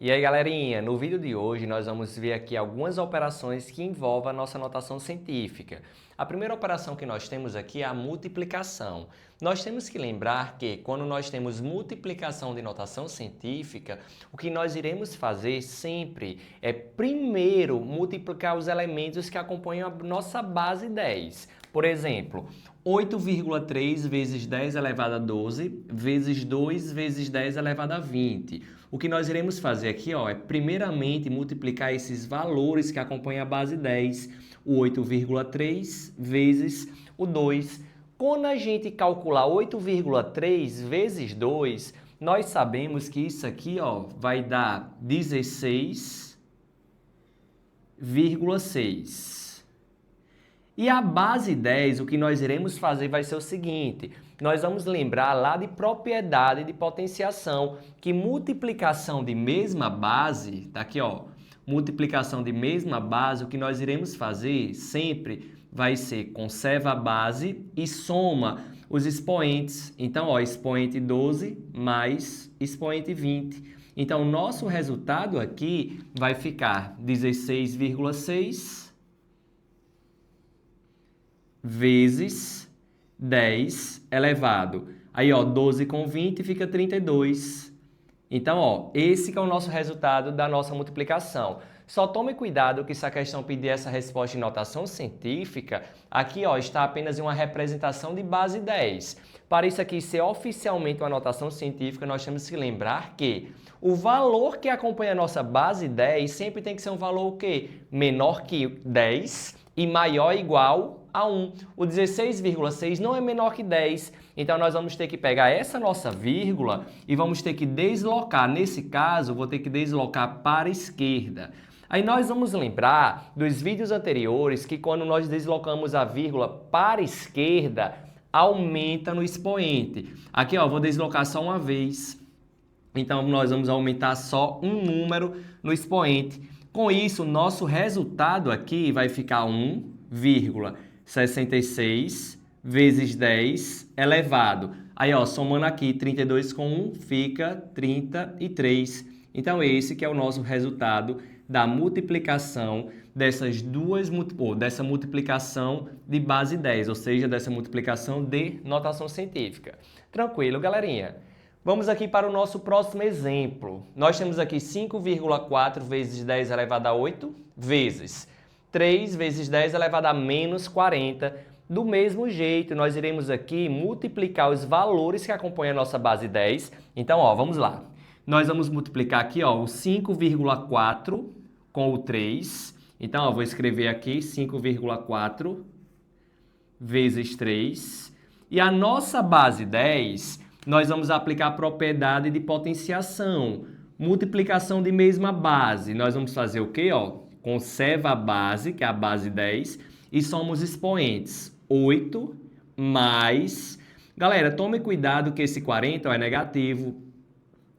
E aí, galerinha, no vídeo de hoje nós vamos ver aqui algumas operações que envolvem a nossa notação científica. A primeira operação que nós temos aqui é a multiplicação. Nós temos que lembrar que quando nós temos multiplicação de notação científica, o que nós iremos fazer sempre é primeiro multiplicar os elementos que acompanham a nossa base 10. Por exemplo, 8,3 vezes 10 elevado a 12 vezes 2 vezes 10 elevado a 20. O que nós iremos fazer aqui é primeiramente multiplicar esses valores que acompanham a base 10, o 8,3 vezes o 2. Quando a gente calcular 8,3 vezes 2, nós sabemos que isso aqui vai dar 16,6. E a base 10, o que nós iremos fazer vai ser o seguinte: nós vamos lembrar lá de propriedade de potenciação, que multiplicação de mesma base, tá aqui multiplicação de mesma base, o que nós iremos fazer sempre vai ser conserva a base e soma os expoentes. Então, expoente 12 mais expoente 20. Então, o nosso resultado aqui vai ficar 16,6 vezes 10 elevado. Aí, 12 com 20 fica 32. Então, esse que é o nosso resultado da nossa multiplicação. Só tome cuidado que se a questão pedir essa resposta em notação científica, aqui está apenas em uma representação de base 10. Para isso aqui ser oficialmente uma notação científica, nós temos que lembrar que o valor que acompanha a nossa base 10 sempre tem que ser um valor o quê? Menor que 10 e maior ou igual a 1. O 16,6 não é menor que 10. Então, nós vamos ter que pegar essa nossa vírgula e vamos ter que deslocar. Nesse caso, vou ter que deslocar para a esquerda. Aí nós vamos lembrar dos vídeos anteriores que quando nós deslocamos a vírgula para a esquerda, aumenta no expoente. Aqui, vou deslocar só uma vez. Então, nós vamos aumentar só um número no expoente. Com isso, nosso resultado aqui vai ficar 1,66 vezes 10 elevado. Aí, somando aqui 32 com 1, fica 33. Então, esse que é o nosso resultado da multiplicação dessa multiplicação de base 10, ou seja, dessa multiplicação de notação científica. Tranquilo, galerinha? Vamos aqui para o nosso próximo exemplo. Nós temos aqui 5,4 vezes 10 elevado a 8 vezes 3 vezes 10 elevado a menos 40. Do mesmo jeito, nós iremos aqui multiplicar os valores que acompanham a nossa base 10. Então, vamos lá. Nós vamos multiplicar aqui o 5,4 com o 3. Então, vou escrever aqui 5,4 vezes 3. E a nossa base 10... nós vamos aplicar a propriedade de potenciação, multiplicação de mesma base. Nós vamos fazer o quê? Conserva a base, que é a base 10, e somos expoentes. 8 mais... Galera, tome cuidado que esse 40 é negativo.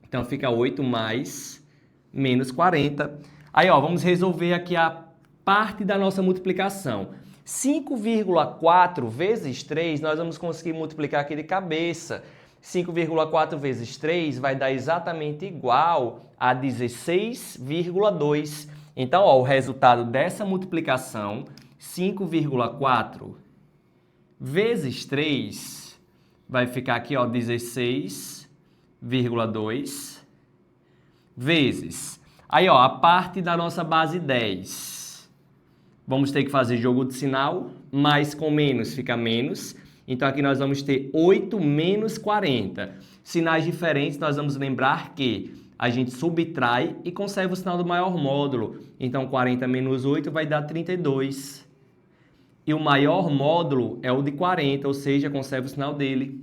Então, fica 8 mais menos 40. Aí, vamos resolver aqui a parte da nossa multiplicação. 5,4 vezes 3, nós vamos conseguir multiplicar aqui de cabeça. 5,4 vezes 3 vai dar exatamente igual a 16,2. Então, o resultado dessa multiplicação, 5,4 vezes 3, vai ficar aqui, 16,2 vezes. Aí, a parte da nossa base 10. Vamos ter que fazer jogo de sinal, mais com menos fica menos. Então, aqui nós vamos ter 8 menos 40. Sinais diferentes, nós vamos lembrar que a gente subtrai e conserva o sinal do maior módulo. Então, 40 menos 8 vai dar 32. E o maior módulo é o de 40, ou seja, conserva o sinal dele.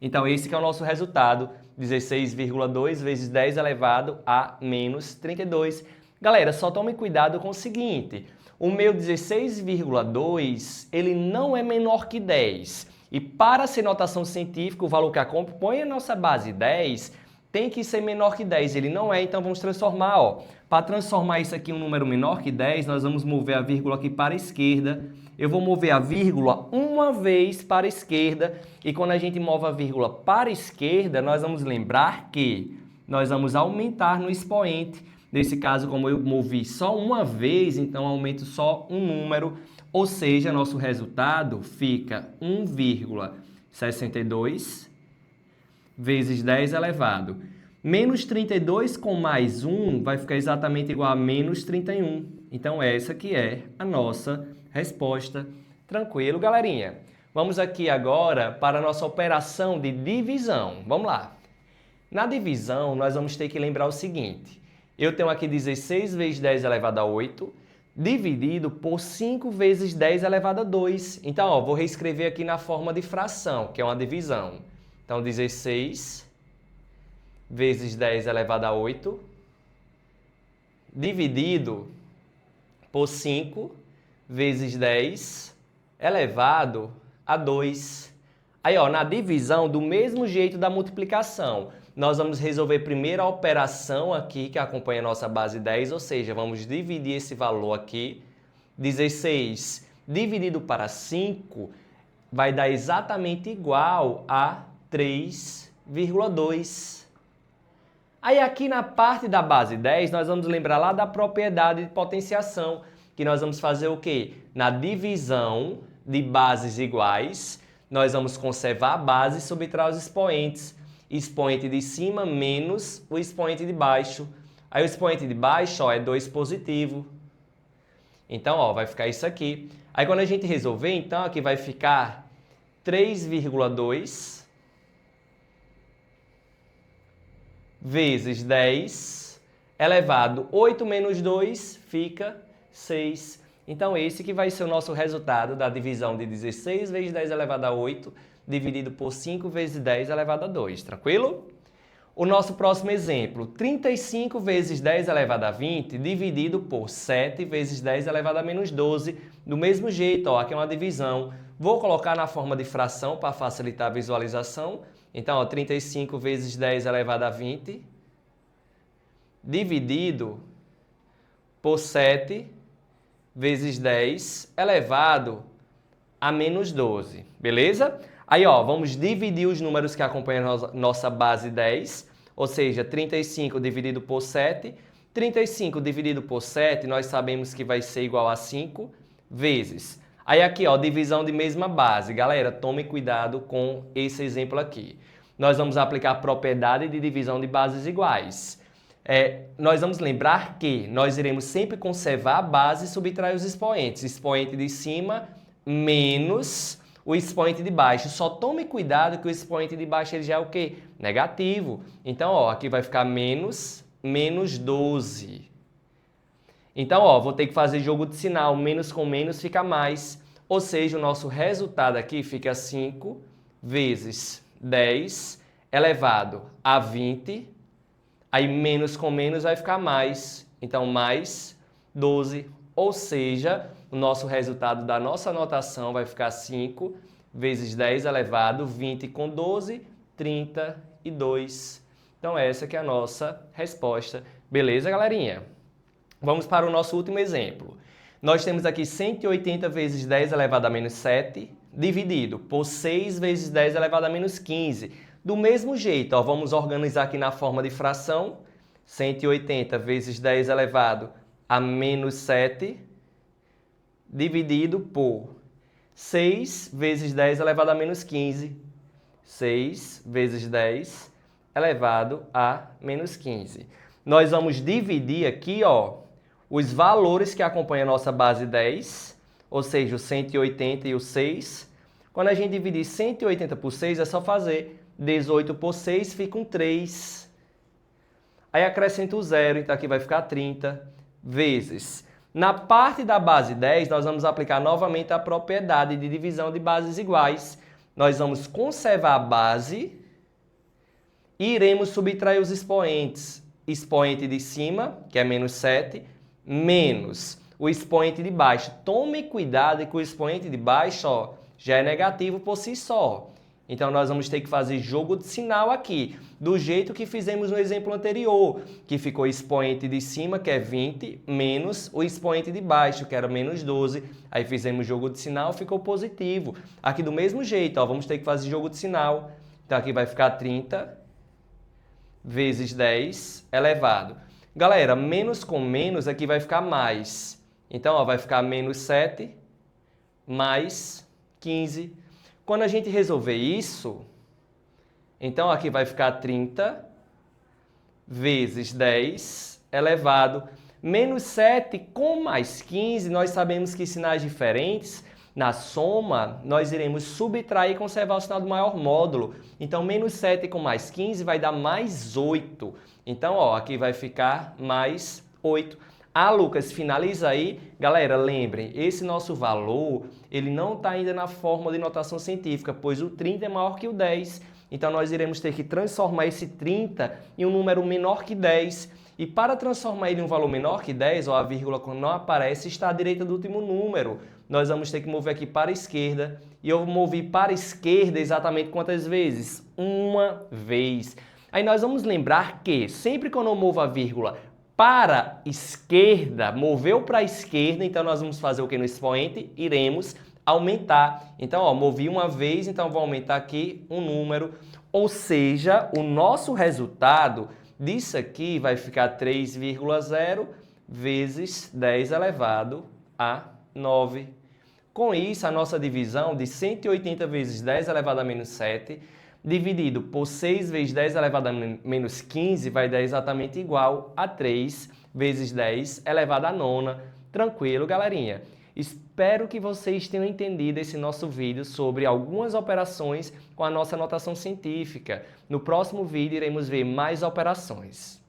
Então, esse que é o nosso resultado, 16,2 vezes 10 elevado a menos 32. Galera, só tome cuidado com o seguinte: o meu 16,2, ele não é menor que 10. E para ser notação científica, o valor que acompanha a nossa base 10 tem que ser menor que 10. Ele não é, então vamos transformar, Para transformar isso aqui em um número menor que 10, nós vamos mover a vírgula aqui para a esquerda. Eu vou mover a vírgula uma vez para a esquerda. E quando a gente move a vírgula para a esquerda, nós vamos lembrar que nós vamos aumentar no expoente. Nesse caso, como eu movi só uma vez, então aumento só um número, ou seja, nosso resultado fica 1,62 vezes 10 elevado. Menos 32 com mais 1 vai ficar exatamente igual a menos 31. Então, essa que é a nossa resposta. Tranquilo, galerinha? Vamos aqui agora para a nossa operação de divisão. Vamos lá. Na divisão, nós vamos ter que lembrar o seguinte. Eu tenho aqui 16 vezes 10 elevado a 8, dividido por 5 vezes 10 elevado a 2. Então, ó, vou reescrever aqui na forma de fração, que é uma divisão. Então, 16 vezes 10 elevado a 8, dividido por 5 vezes 10 elevado a 2. Aí, ó, na divisão, do mesmo jeito da multiplicação, nós vamos resolver primeiro a operação aqui, que acompanha a nossa base 10, ou seja, vamos dividir esse valor aqui. 16 dividido para 5 vai dar exatamente igual a 3,2. Aí aqui na parte da base 10, nós vamos lembrar lá da propriedade de potenciação, que nós vamos fazer o quê? Na divisão de bases iguais, nós vamos conservar a base e subtrair os expoentes. Expoente de cima menos o expoente de baixo. Aí o expoente de baixo, ó, é 2 positivo. Então, ó, vai ficar isso aqui. Aí quando a gente resolver, então, aqui vai ficar 3,2 vezes 10 elevado 8 menos 2 fica 6. Então, esse que vai ser o nosso resultado da divisão de 16 vezes 10 elevado a 8 dividido por 5 vezes 10 elevado a 2, tranquilo? O nosso próximo exemplo, 35 vezes 10 elevado a 20 dividido por 7 vezes 10 elevado a menos 12. Do mesmo jeito, ó, aqui é uma divisão. Vou colocar na forma de fração para facilitar a visualização. Então, ó, 35 vezes 10 elevado a 20 dividido por 7 vezes 10 elevado a menos 12, beleza? Aí, ó, vamos dividir os números que acompanham a nossa base 10, ou seja, 35 dividido por 7. 35 dividido por 7, nós sabemos que vai ser igual a 5 vezes. Aí aqui, ó, divisão de mesma base. Galera, tome cuidado com esse exemplo aqui. Nós vamos aplicar a propriedade de divisão de bases iguais. Nós vamos lembrar que nós iremos sempre conservar a base e subtrair os expoentes. Expoente de cima menos o expoente de baixo. Só tome cuidado que o expoente de baixo ele já é o quê? Negativo. Então, ó, aqui vai ficar menos 12. Então, ó, vou ter que fazer jogo de sinal. Menos com menos fica mais. Ou seja, o nosso resultado aqui fica 5 vezes 10 elevado a 20. Aí, menos com menos vai ficar mais. Então, mais 12. Ou seja, o nosso resultado da nossa notação vai ficar 5 vezes 10 elevado, 20 com 12, 32. Então, essa que é a nossa resposta. Beleza, galerinha? Vamos para o nosso último exemplo. Nós temos aqui 180 vezes 10 elevado a menos 7, dividido por 6 vezes 10 elevado a menos 15. Do mesmo jeito, ó, vamos organizar aqui na forma de fração. 180 vezes 10 elevado a menos 7, dividido por 6 vezes 10 elevado a menos 15. 6 vezes 10 elevado a menos 15. Nós vamos dividir aqui, ó, os valores que acompanham a nossa base 10, ou seja, o 180 e o 6. Quando a gente dividir 180 por 6, é só fazer 18 por 6, fica um 3. Aí acrescenta o 0, então aqui vai ficar 30 vezes. Na parte da base 10, nós vamos aplicar novamente a propriedade de divisão de bases iguais. Nós vamos conservar a base e iremos subtrair os expoentes. Expoente de cima, que é menos 7, menos o expoente de baixo. Tome cuidado que o expoente de baixo, ó, já é negativo por si só. Então, nós vamos ter que fazer jogo de sinal aqui, do jeito que fizemos no exemplo anterior, que ficou expoente de cima, que é 20, menos o expoente de baixo, que era menos 12. Aí fizemos jogo de sinal, ficou positivo. Aqui do mesmo jeito, ó, vamos ter que fazer jogo de sinal. Então, aqui vai ficar 30 vezes 10 elevado. Galera, menos com menos aqui vai ficar mais. Então, ó, vai ficar menos 7 mais 15. Quando a gente resolver isso, então aqui vai ficar 30 vezes 10 elevado. Menos 7 com mais 15, nós sabemos que sinais diferentes, na soma, nós iremos subtrair e conservar o sinal do maior módulo. Então, menos 7 com mais 15 vai dar mais 8. Então, ó, aqui vai ficar mais 8. Ah, Lucas, finaliza aí. Galera, lembrem, esse nosso valor, ele não está ainda na fórmula de notação científica, pois o 30 é maior que o 10. Então, nós iremos ter que transformar esse 30 em um número menor que 10. E para transformar ele em um valor menor que 10, ó, a vírgula quando não aparece está à direita do último número. Nós vamos ter que mover aqui para a esquerda. E eu vou mover para a esquerda exatamente quantas vezes? Uma vez. Aí nós vamos lembrar que sempre quando eu movo a vírgula para a esquerda, moveu para a esquerda, então nós vamos fazer o que no expoente? Iremos aumentar. Então, ó, movi uma vez, então vou aumentar aqui um número. Ou seja, o nosso resultado disso aqui vai ficar 3,0 vezes 10 elevado a 9. Com isso, a nossa divisão de 180 vezes 10 elevado a menos 7, dividido por 6 vezes 10 elevado a menos 15, vai dar exatamente igual a 3 vezes 10 elevado a 9. Tranquilo, galerinha? Espero que vocês tenham entendido esse nosso vídeo sobre algumas operações com a nossa notação científica. No próximo vídeo iremos ver mais operações.